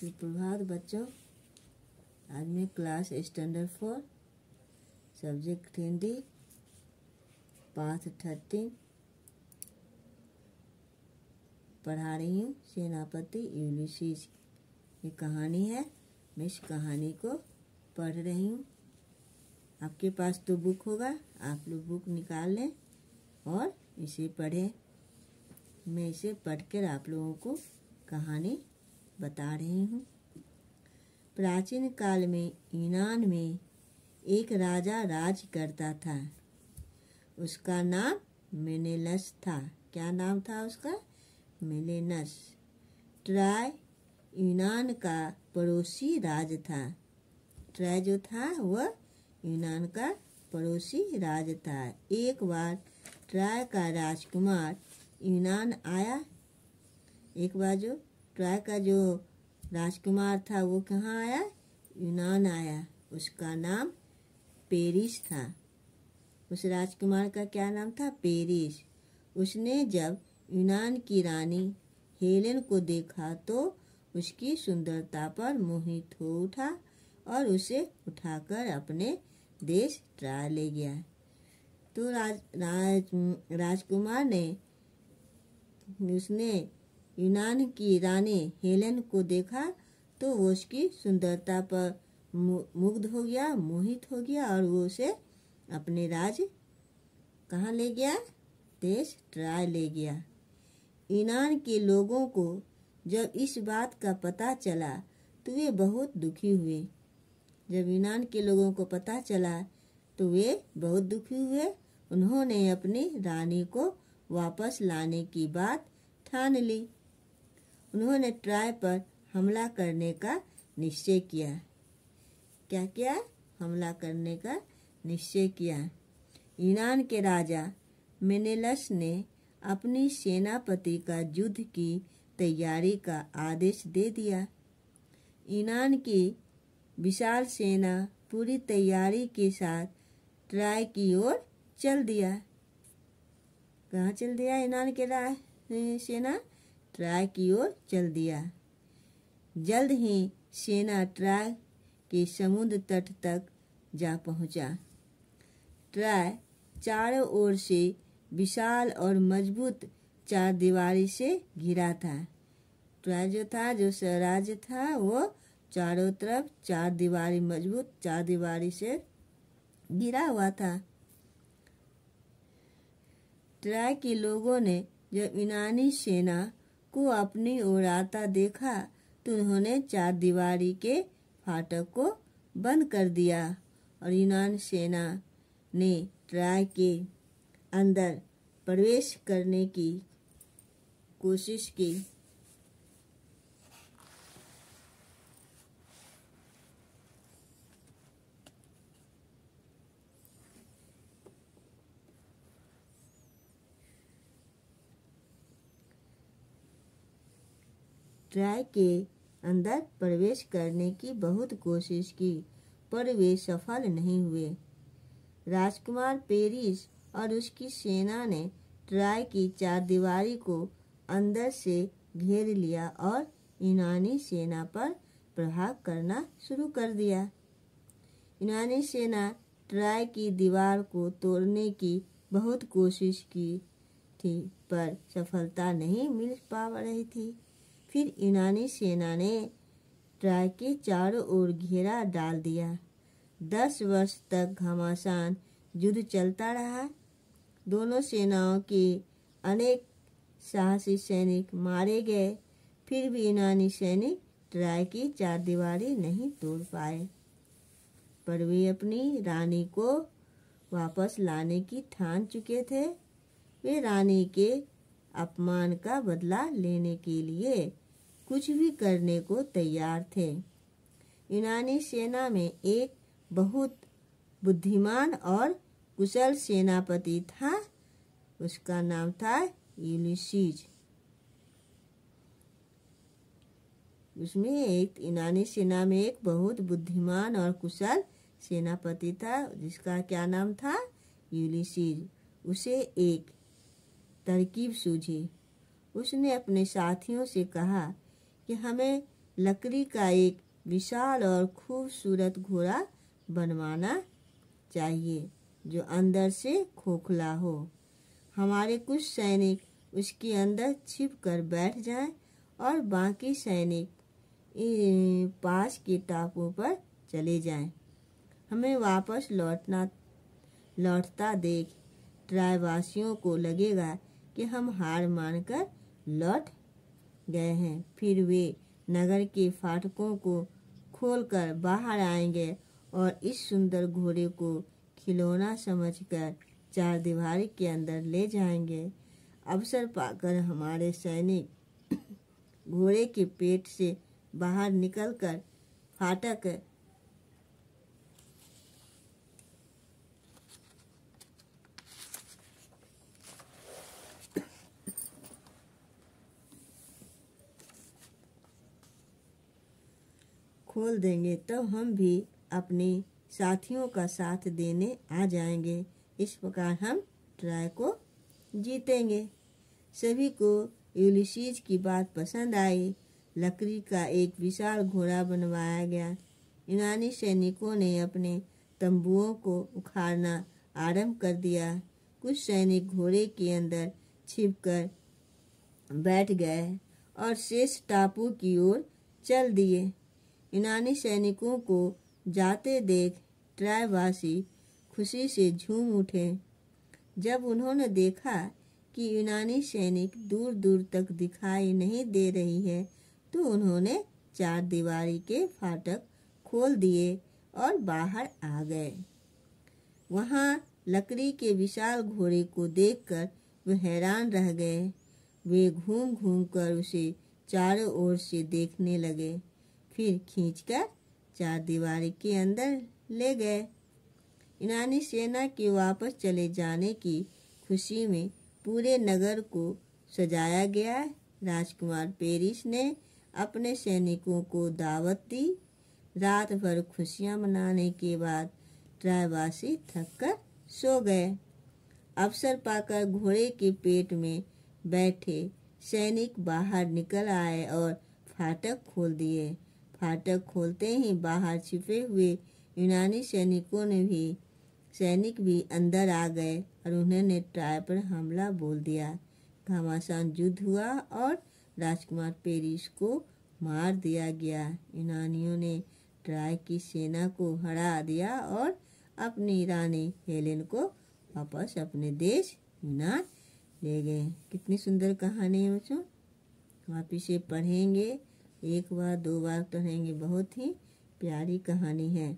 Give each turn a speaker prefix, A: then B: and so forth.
A: सुप्रभात बच्चों। आज मैं क्लास स्टैंडर्ड 4 सब्जेक्ट हिंदी पाठ 13 पढ़ा रही हूँ। सेनापति यूलिसीज ये कहानी है। मैं इस कहानी को पढ़ रही हूँ। आपके पास तो बुक होगा, आप लोग बुक निकाल लें और इसे पढ़ें। मैं इसे पढ़कर आप लोगों को कहानी बता रही हूँ। प्राचीन काल में यूनान में एक राजा राज करता था। उसका नाम मेनेलस था। क्या नाम था उसका? मेनेलस। ट्राय यूनान का पड़ोसी राज था। ट्राय जो था वह यूनान का पड़ोसी राज था। एक बार ट्राय का राजकुमार यूनान आया। एक बार जो ट्राय का जो राजकुमार था वो कहाँ आया? यूनान आया। उसका नाम पेरिस था। उस राजकुमार का क्या नाम था? पेरिस। उसने जब यूनान की रानी हेलेन को देखा तो उसकी सुंदरता पर मोहित हो उठा और उसे उठाकर अपने देश ट्राय ले गया। तो राजकुमार ने उसने यूनान की रानी हेलेन को देखा तो वो उसकी सुंदरता पर मुग्ध हो गया, मोहित हो गया और वो उसे अपने राज कहाँ ले गया? देश ट्राय ले गया। यूनान के लोगों को जब इस बात का पता चला तो वे बहुत दुखी हुए। जब यूनान के लोगों को पता चला तो वे बहुत दुखी हुए। उन्होंने अपनी रानी को वापस लाने की बात ठान ली। उन्होंने ट्राय पर हमला करने का निश्चय किया। क्या किया? हमला करने का निश्चय किया। यूनान के राजा मेनेलस ने अपनी सेनापति का युद्ध की तैयारी का आदेश दे दिया। यूनान की विशाल सेना पूरी तैयारी के साथ ट्राय की ओर चल दिया। कहाँ चल दिया? यूनान के सेना ट्राय की ओर चल दिया। जल्द ही सेना ट्राय के समुद्र तट तक जा पहुंचा। ट्राय चारों ओर से विशाल और मजबूत चारदीवारी से घिरा था। ट्राय जो था, जो साम्राज्य था, वो चारों तरफ मजबूत चारदीवारी से घिरा हुआ था। ट्राय के लोगों ने जब यूनानी सेना को अपनी ओर आता देखा तो उन्होंने चारदीवारी के फाटक को बंद कर दिया और यूनान सेना ने ट्राय के अंदर प्रवेश करने की कोशिश की। ट्राय के अंदर प्रवेश करने की बहुत कोशिश की पर वे सफल नहीं हुए। राजकुमार पेरिस और उसकी सेना ने ट्राय की चारदीवारी को अंदर से घेर लिया और यूनानी सेना पर प्रहार करना शुरू कर दिया। यूनानी सेना ट्राय की दीवार को तोड़ने की बहुत कोशिश की थी पर सफलता नहीं मिल पा रही थी। फिर यूनानी सेना ने ट्राय के चारों ओर घेरा डाल दिया। 10 वर्ष तक घमासान युद्ध चलता रहा। दोनों सेनाओं के अनेक साहसी सैनिक मारे गए। फिर भी यूनानी सैनिक ट्राय की चारदीवारी नहीं तोड़ पाए पर वे अपनी रानी को वापस लाने की ठान चुके थे। वे रानी के अपमान का बदला लेने के लिए कुछ भी करने को तैयार थे। यूनानी सेना में एक बहुत बुद्धिमान और कुशल सेनापति था। उसका नाम था यूलिसीज। यूनानी सेना में एक बहुत बुद्धिमान और कुशल सेनापति था जिसका क्या नाम था? यूलिसीज। उसे एक तरकीब सूझी। उसने अपने साथियों से कहा कि हमें लकड़ी का एक विशाल और खूबसूरत घोड़ा बनवाना चाहिए जो अंदर से खोखला हो। हमारे कुछ सैनिक उसके अंदर छिपकर बैठ जाएं और बाकी सैनिक पास के टापू पर चले जाएं। हमें वापस लौटता देख ट्रायवासियों को लगेगा कि हम हार मानकर लौट गए हैं। फिर वे नगर के फाटकों को खोलकर बाहर आएंगे और इस सुंदर घोड़े को खिलौना समझकर चारदीवारी के अंदर ले जाएंगे। अवसर पाकर हमारे सैनिक घोड़े के पेट से बाहर निकलकर फाटक खोल देंगे, तब हम भी अपने साथियों का साथ देने आ जाएंगे। इस प्रकार हम ट्राय को जीतेंगे। सभी को यूलिसीज की बात पसंद आई। लकड़ी का एक विशाल घोड़ा बनवाया गया। यूनानी सैनिकों ने अपने तंबुओं को उखाड़ना आरंभ कर दिया। कुछ सैनिक घोड़े के अंदर छिपकर बैठ गए और शेष टापू की ओर चल दिए। यूनानी सैनिकों को जाते देख ट्रायवासी खुशी से झूम उठे। जब उन्होंने देखा कि यूनानी सैनिक दूर दूर तक दिखाई नहीं दे रही है, तो उन्होंने चारदीवारी के फाटक खोल दिए और बाहर आ गए। वहाँ लकड़ी के विशाल घोड़े को देखकर वे हैरान रह गए। वे घूम घूम कर उसे चारों ओर से देखने लगे, फिर खींचकर चारदीवारी के अंदर ले गए। यूनानी सेना के वापस चले जाने की खुशी में पूरे नगर को सजाया गया। राजकुमार पेरिस ने अपने सैनिकों को दावत दी। रात भर खुशियां मनाने के बाद ट्रायवासी थककर सो गए। अवसर पाकर घोड़े के पेट में बैठे सैनिक बाहर निकल आए और फाटक खोल दिए। फाटक खोलते ही बाहर छिपे हुए यूनानी सैनिक भी अंदर आ गए और उन्होंने ट्राय पर हमला बोल दिया। घमासान युद्ध हुआ और राजकुमार पेरिस को मार दिया गया। यूनानियों ने ट्राय की सेना को हरा दिया और अपनी रानी हेलेन को वापस अपने देश यूनान ले गए। कितनी सुंदर कहानी है बच्चों। आप इसे पढ़ेंगे, एक बार दो बार पढ़ेंगे, बहुत ही प्यारी कहानी है।